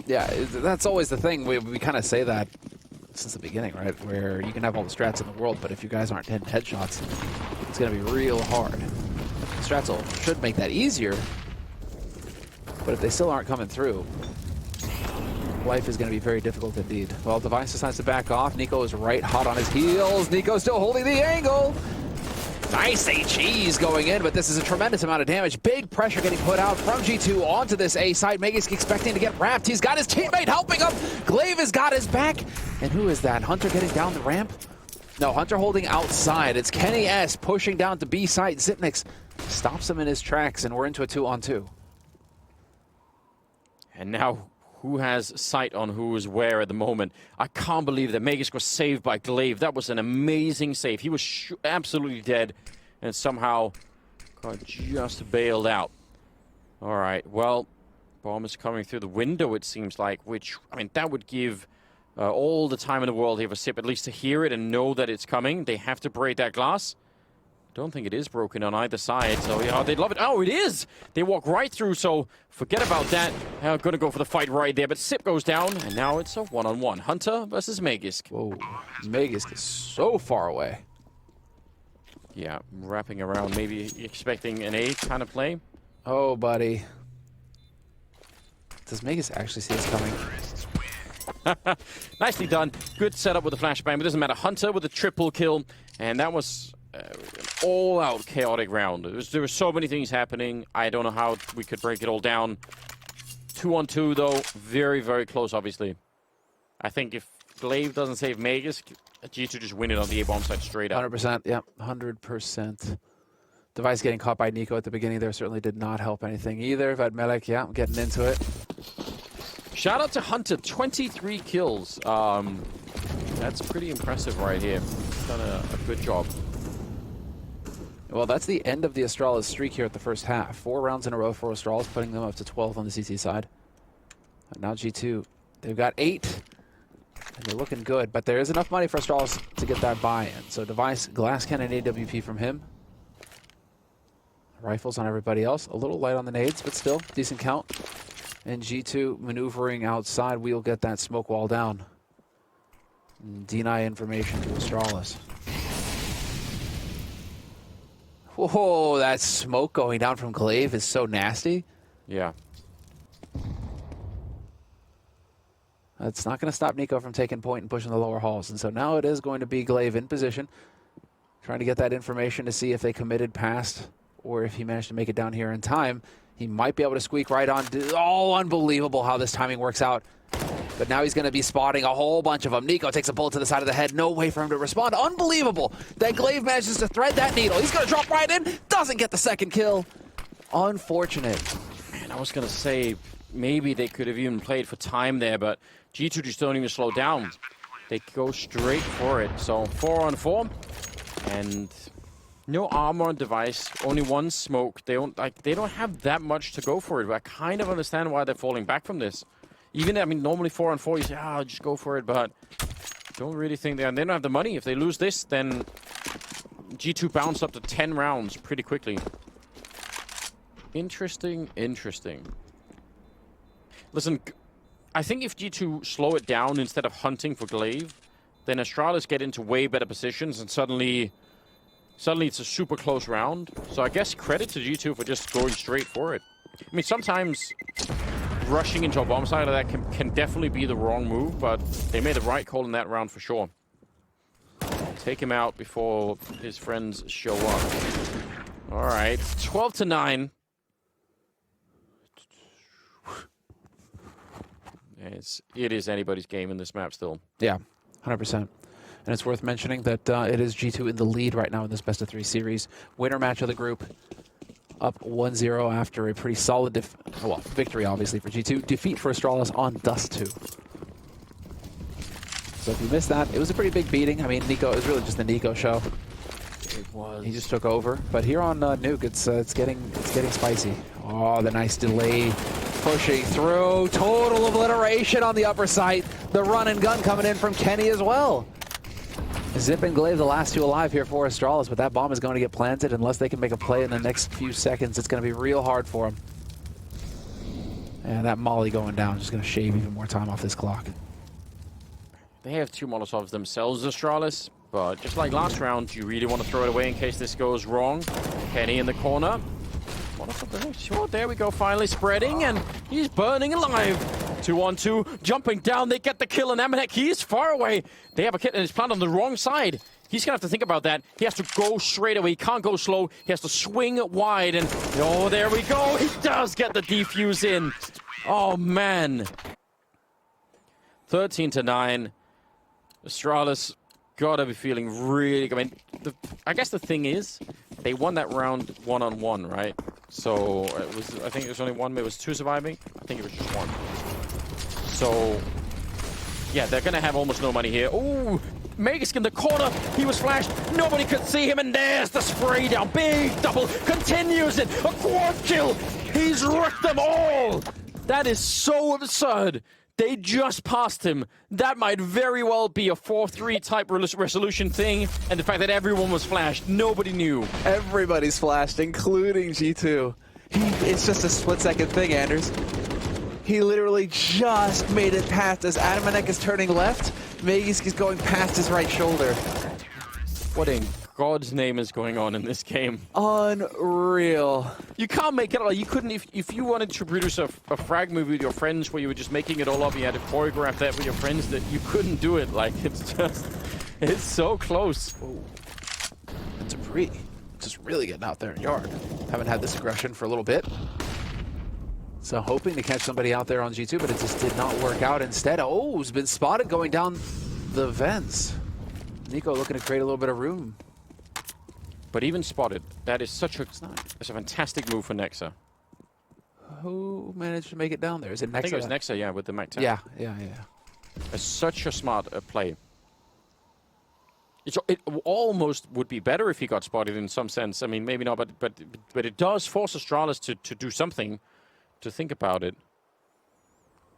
yeah, that's always the thing. We kind of say that since the beginning, right? Where you can have all the strats in the world, but if you guys aren't hitting headshots, it's going to be real hard. Strats should make that easier, but if they still aren't coming through, life is going to be very difficult indeed. Well, Device decides to back off. Niko is right hot on his heels. Niko still holding the angle. Nice HEs going in, but this is a tremendous amount of damage. Big pressure getting put out from G2 onto this A side. Megisk expecting to get wrapped. He's got his teammate helping him. Glaive has got his back. And who is that? Hunter getting down the ramp? No, Hunter holding outside. It's Kenny S pushing down to B side. Zipnix stops him in his tracks, and we're into a 2-on-2. And now, who has sight on who is where at the moment? I can't believe that Megisk was saved by Glaive. That was an amazing save. He was absolutely dead and somehow got just bailed out. All right, well, bomb is coming through the window, it seems like, which, I mean, that would give all the time in the world here for Sip at least to hear it and know that it's coming. They have to break that glass. Don't think it is broken on either side, so yeah, they'd love it. Oh, it is! They walk right through, so forget about that. Gonna go for the fight right there, but Sip goes down, and now it's a one-on-one. Hunter versus Megisk. Whoa, Megisk is so far away. Yeah, wrapping around, maybe expecting an A kind of play. Oh, buddy. Does Megisk actually see this coming? Nicely done. Good setup with the flashbang, but it doesn't matter. Hunter with a triple kill, and that was an all-out chaotic round. There were so many things happening. I don't know how we could break it all down. 2-on-2, though. Very, very close, obviously. I think if Glaive doesn't save Megisk, G2 just win it on the A-bomb side straight up. 100%, yep, 100%. Device getting caught by niko at the beginning there certainly did not help anything either. Vadmelek, yeah, getting into it. Shout out to Hunter, 23 kills. That's pretty impressive right here. He's done a good job. Well, that's the end of the Astralis streak here at the first half. 4 rounds in a row for Astralis, putting them up to 12 on the CT side. And now G2, they've got 8, and they're looking good. But there is enough money for Astralis to get that buy-in. So Device, glass cannon AWP from him. Rifles on everybody else. A little light on the nades, but still, decent count. And G2 maneuvering outside. We'll get that smoke wall down. Deny information to Astralis. Whoa, that smoke going down from Glaive is so nasty. Yeah. That's not going to stop niko from taking point and pushing the lower halls. And so now it is going to be Glaive in position, trying to get that information to see if they committed past or if he managed to make it down here in time. He might be able to squeak right on. Oh, unbelievable how this timing works out. But now he's going to be spotting a whole bunch of them. niko takes a bullet to the side of the head. No way for him to respond. Unbelievable that Glaive manages to thread that needle. He's going to drop right in. Doesn't get the second kill. Unfortunate. Man, I was going to say maybe they could have even played for time there, but G2 just don't even slow down. They go straight for it. So 4-on-4. And no armor on Device, only one smoke. They don't have that much to go for it. But I kind of understand why they're falling back from this. Even, I mean, normally 4-on-4, you say, I'll just go for it, but don't really think they don't have the money. If they lose this, then G2 bounced up to 10 rounds pretty quickly. Interesting, interesting. Listen, I think if G2 slow it down instead of hunting for Glaive, then Astralis get into way better positions, and suddenly it's a super close round. So I guess credit to G2 for just going straight for it. I mean, sometimes rushing into a bomb site like that can definitely be the wrong move, but they made the right call in that round for sure. Take him out before his friends show up. All right, 12-9. It is anybody's game in this map still. Yeah, 100%. And it's worth mentioning that it is G2 in the lead right now in this best-of-3 series. Winner match of the group. Up 1-0 after a pretty solid victory, obviously, for G2. Defeat for Astralis on Dust 2. So if you missed that, it was a pretty big beating. I mean, niko, it was really just the niko show. It was. He just took over. But here on NUKE, it's getting spicy. Oh, the nice delay. Pushing through. Total obliteration on the upper site. The run and gun coming in from Kenny as well. Zip and Glaive, the last two alive here for Astralis, but that bomb is going to get planted unless they can make a play in the next few seconds. It's going to be real hard for them. And that molly going down is just going to shave even more time off this clock. They have 2 Molotovs themselves, Astralis, but just like last round, you really want to throw it away in case this goes wrong. Kenny in the corner. Sure, there we go, finally spreading, and he's burning alive. 2-on-2, jumping down, they get the kill, and Amanek, he's far away. They have a kit, and it's planted on the wrong side. He's going to have to think about that. He has to go straight away. He can't go slow. He has to swing wide. And, oh, there we go. He does get the defuse in. Oh, man. 13-9. Astralis gotta be feeling really... I mean, I guess the thing is, they won that round one-on-one, right? So, it was, I think it was only one. It was 2 surviving. I think it was just 1. So, yeah, they're gonna have almost no money here. Ooh! Magisk in the corner, he was flashed, nobody could see him, and there's the spray down. Big double, continues it, a quad kill. He's wrecked them all. That is so absurd. They just passed him. That might very well be a 4-3 type resolution thing, and the fact that everyone was flashed, nobody knew. Everybody's flashed, including G2. It's just a split-second thing, Anders. He literally just made it past as Adamanek is turning left. Magisk is going past his right shoulder. What in God's name is going on in this game? Unreal. You can't make it all. You couldn't, if you wanted to produce a frag movie with your friends where you were just making it all up, you had to choreograph that with your friends, that you couldn't do it. Like, it's so close. Oh. And Dupree just really getting out there in yard. Haven't had this aggression for a little bit. So hoping to catch somebody out there on G2, but it just did not work out. Instead, oh, has been spotted going down the vents. niko looking to create a little bit of room. But even spotted, that is such a, that's a fantastic move for Nexa. Who managed to make it down there? Is it Nexa? I think it was Nexa, yeah, with the Mac 10. Yeah. It's such a smart play. It almost would be better if he got spotted in some sense. I mean, maybe not, but it does force Astralis to do something, to think about it.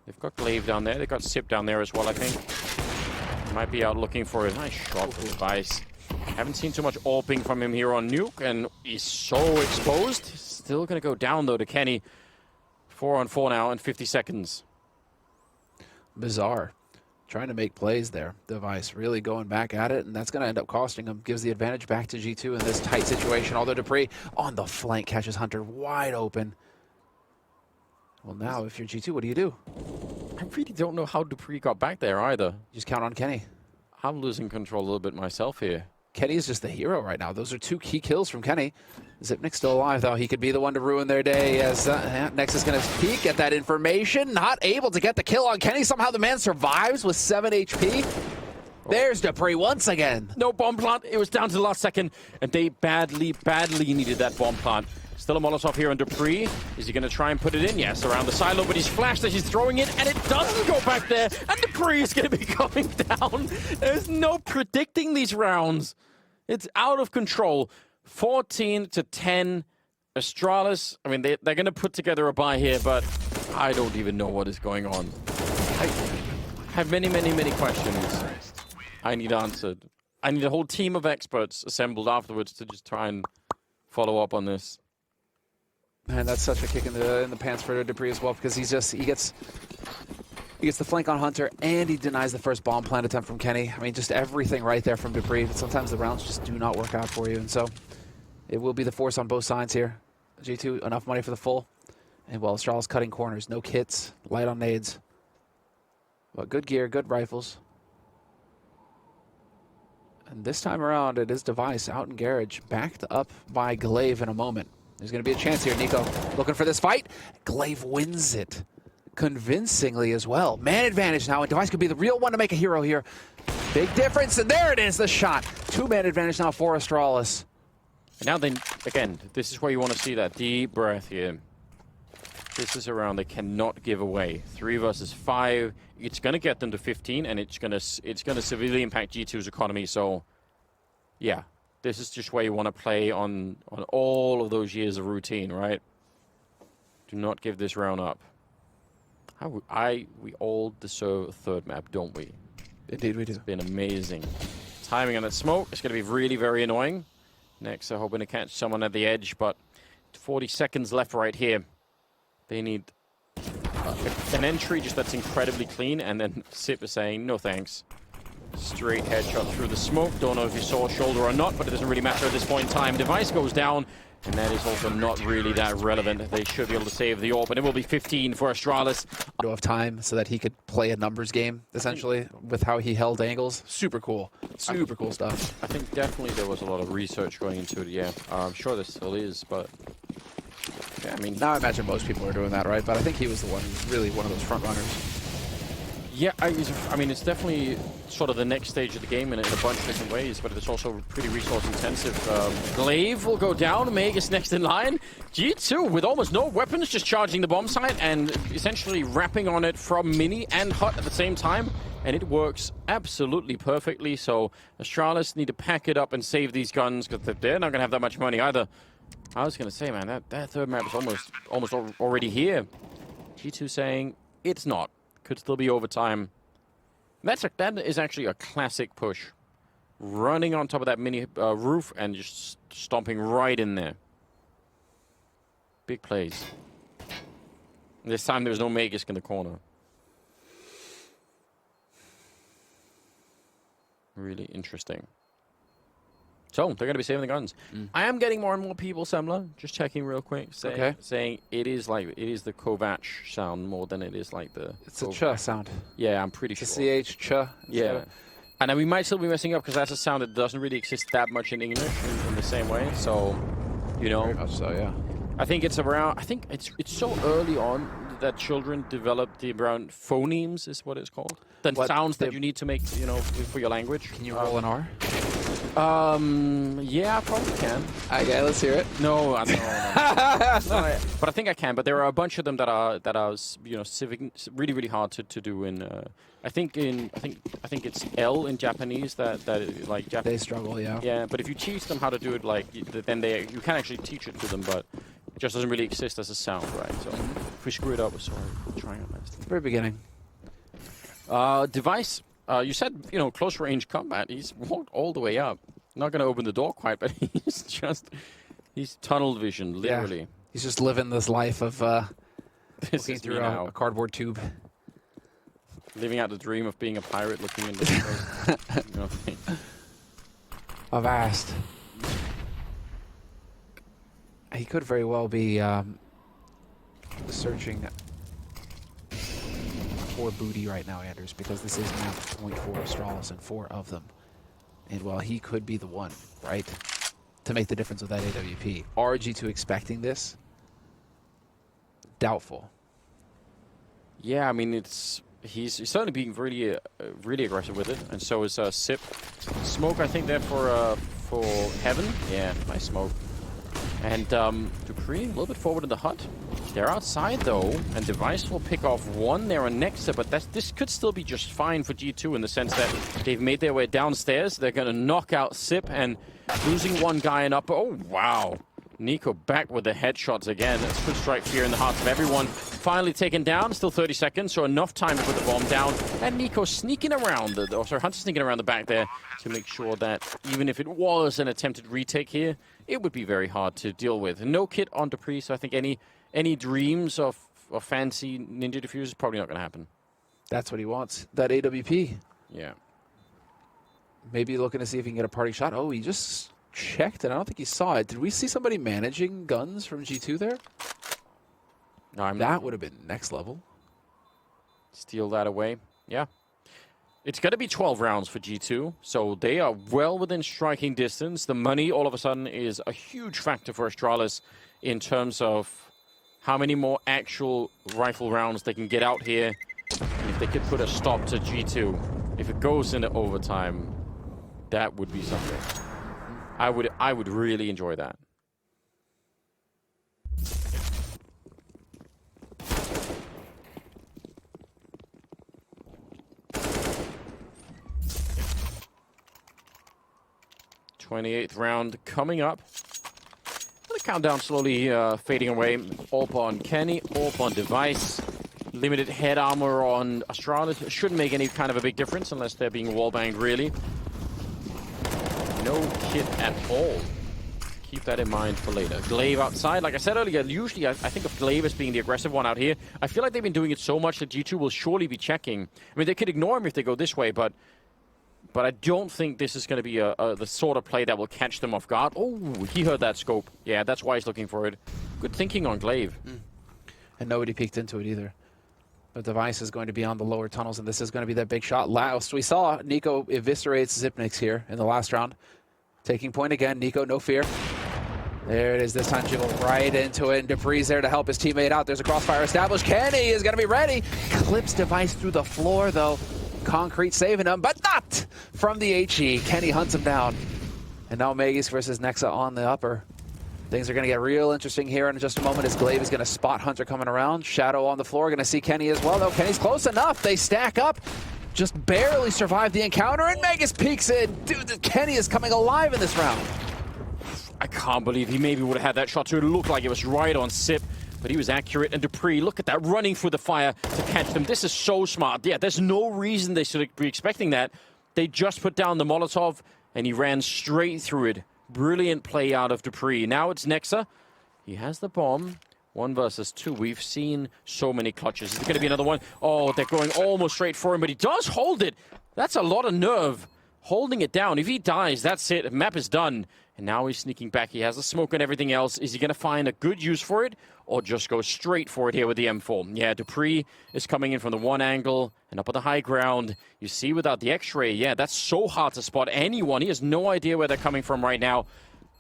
They've got Glaive down there. They've got Sip down there as well, I think. Might be out looking for a nice shot for Device. Haven't seen too much AWPing from him here on Nuke, and he's so exposed. Still going to go down, though, to Kenny. 4-on-4 now in 50 seconds. Bizarre. Trying to make plays there. Device really going back at it, and that's going to end up costing him. Gives the advantage back to G2 in this tight situation, although Dupree on the flank catches Hunter wide open. Well, now, if you're G2, what do you do? I really don't know how Dupree got back there either. You just count on Kenny. I'm losing control a little bit myself here. Kenny is just the hero right now. Those are 2 key kills from Kenny. Zipnik's still alive, though. He could be the one to ruin their day as Nex is going to peek at that information. Not able to get the kill on Kenny. Somehow the man survives with 7 HP. There's Dupree once again. No bomb plant. It was down to the last second, and they badly, badly needed that bomb plant. Still a Molotov here on Dupree. Is he going to try and put it in? Yes, around the silo, but he's flashed as he's throwing it, and it doesn't go back there. And Dupree is going to be going down. There's no predicting these rounds. It's out of control. 14-10. Astralis, I mean, they're going to put together a buy here, but I don't even know what is going on. I have many, many, many questions I need answered. I need a whole team of experts assembled afterwards to just try and follow up on this. Man, that's such a kick in the pants for Dupree as well, because he gets the flank on Hunter, and he denies the first bomb plant attempt from Kenny. I mean, just everything right there from Dupree. But sometimes the rounds just do not work out for you, and so it will be the force on both sides here. G2, enough money for the full. And well, Astralis cutting corners. No kits, light on nades. But good gear, good rifles. And this time around, it is Device out in garage, backed up by Glaive in a moment. There's going to be a chance here. niko looking for this fight. Glaive wins it convincingly as well. Man advantage now, and Device could be the real one to make a hero here. Big difference, and there it is, the shot. 2-man advantage now for Astralis. And now then, again, this is where you want to see that deep breath here. This is a round they cannot give away. 3 versus 5. It's going to get them to 15, and it's going to severely impact G2's economy. So, yeah, this is just where you want to play on all of those years of routine, right? Do not give this round up. We all deserve a third map, don't we? Indeed, we do. It's been amazing. Timing on that smoke is going to be really very annoying. Next, they're hoping to catch someone at the edge, but 40 seconds left right here. They need an entry just that's incredibly clean, and then Sip is saying, no thanks. Straight headshot through the smoke. Don't know if you saw shoulder or not, but it doesn't really matter at this point in time. Device goes down. And that is also not really that relevant. They should be able to save the AWP, and it will be 15 for Astralis. Of time so that he could play a numbers game, essentially, with how he held angles. Super cool. Super cool stuff. I think definitely there was a lot of research going into it, yeah. I'm sure there still is, but... Yeah, I mean... Now I imagine most people are doing that, right? But I think he was the one who's really one of those front runners. Yeah, I mean, it's definitely sort of the next stage of the game in a bunch of different ways, but it's also pretty resource intensive. Glaive will go down, Meg is next in line. G2 with almost no weapons, just charging the bomb site and essentially wrapping on it from Mini and Hut at the same time. And it works absolutely perfectly, so Astralis need to pack it up and save these guns, because they're not going to have that much money either. I was going to say, man, that third map is almost already here. G2 saying it's not. Could still be overtime. That is actually a classic push. Running on top of that mini roof and just stomping right in there. Big plays. This time there's no Magisk in the corner. Really interesting. So, they're going to be saving the guns. I am getting more and more people, Semler, just checking real quick, saying it is the Kovac sound more than it is like the... It's a ch sound. Yeah, I'm pretty sure. The ch, ch. Yeah. And then we might still be messing up because that's a sound that doesn't really exist that much in English in the same way. So, you know... Very much so, yeah. I think it's around... I think it's so early on that children develop the around phonemes, is what it's called. The sounds that you need to make, you know, for your language. Can you roll an R? Yeah, I probably can. Okay, let's hear it. No, no. But I think I can. But there are a bunch of them that are you know, really hard to do in. I think it's L in Japanese that like Japanese. They struggle, yeah. Yeah, but if you teach them how to do it, like then you can actually teach it to them, but it just doesn't really exist as a sound, right? So if we screw it up, we're sorry. We're trying our best. Very beginning. Device. You said, you know, close range combat. He's walked all the way up. Not going to open the door quite, but he's tunnel vision, literally. Yeah. He's just living this life of looking through a cardboard tube. Living out the dream of being a pirate looking into the you know, Avast. He could very well be searching for booty right now, Anders, because this is map point for Astralis and 4 of them. And while he could be the one, right, to make the difference with that AWP, are G2 expecting this? Doubtful. Yeah, I mean, he's certainly being really aggressive with it, and so is Sip. Smoke, I think, there for Heaven. Yeah, nice smoke. And Dupree a little bit forward in the hut. They're outside though, and Device will pick off one there on Nexa, but this could still be just fine for G2 in the sense that they've made their way downstairs. They're going to knock out Sip, and losing one guy in upper. Oh, wow. Niko back with the headshots again. That's good strike fear in the hearts of everyone. Finally taken down, still 30 seconds, so enough time to put the bomb down. And Niko sneaking around, Hunter sneaking around the back there to make sure that even if it was an attempted retake here, it would be very hard to deal with. No kit on Dupree, so I think any dreams of fancy Ninja Diffuse is probably not going to happen. That's what he wants, that AWP. Yeah. Maybe looking to see if he can get a party shot. Oh, he just checked, and I don't think he saw it. Did we see somebody managing guns from G2 there? No, that would have been next level. Steal that away. Yeah. It's going to be 12 rounds for G2, so they are well within striking distance. The money, all of a sudden, is a huge factor for Astralis in terms of how many more actual rifle rounds they can get out here. And if they could put a stop to G2, if it goes into overtime, that would be something. I would really enjoy that. th round coming up. The countdown slowly fading away. AWP on Kenny, AWP on Device. Limited head armor on Astralis. Shouldn't make any kind of a big difference unless they're being wallbanged, really. No kit at all. Keep that in mind for later. Glaive outside. Like I said earlier, usually I think of Glaive as being the aggressive one out here. I feel like they've been doing it so much that G2 will surely be checking. I mean, they could ignore him if they go this way, but But I don't think this is going to be the sort of play that will catch them off guard. Oh, he heard that scope. Yeah, that's why he's looking for it. Good thinking on Glaive. And nobody peeked into it either. The device is going to be on the lower tunnels, and this is going to be that big shot. Last we saw, niko eviscerates Xyp9x here in the last round. Taking point again, niko, no fear. There it is, this time Jiggle right into it, and dupreeh's there to help his teammate out. There's a crossfire established. Kenny is going to be ready. Clips device through the floor, though. Concrete saving him, but not from the HE. Kenny hunts him down. And now Magus versus Nexa on the upper. Things are going to get real interesting here in just a moment as Glaive is going to spot Hunter coming around. Shadow on the floor, going to see Kenny as well, though. Kenny's close enough. They stack up. Just barely survived the encounter, and Magus peeks in. Dude, Kenny is coming alive in this round. I can't believe he maybe would have had that shot too. It looked like it was right on Zip, but he was accurate. And dupreeh, look at that, running through the fire to catch them. This is so smart. Yeah, there's no reason they should be expecting that. They just put down the Molotov, and he ran straight through it. Brilliant play out of dupreeh. Now it's Nexa. He has the bomb. 1 versus 2. We've seen so many clutches. Is there going to be another one? Oh, they're going almost straight for him, but he does hold it. That's a lot of nerve. Holding it down. If he dies, that's it. Map is done. And now he's sneaking back. He has the smoke and everything else. Is he going to find a good use for it, or just go straight for it here with the M4? Yeah, dupreeh is coming in from the one angle and up on the high ground. You see without the X-ray, yeah, that's so hard to spot anyone. He has no idea where they're coming from right now.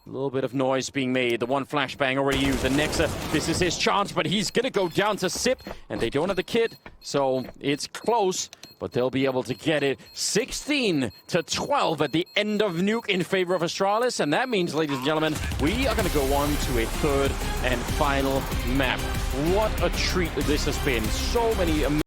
A little bit of noise being made. The one flashbang already used. And Nexa, this is his chance, but he's going to go down to Zip, and they don't have the kit, so it's close. But they'll be able to get it 16-12 at the end of NUKE in favor of Astralis. And that means, ladies and gentlemen, we are going to go on to a third and final map. What a treat this has been. So many amazing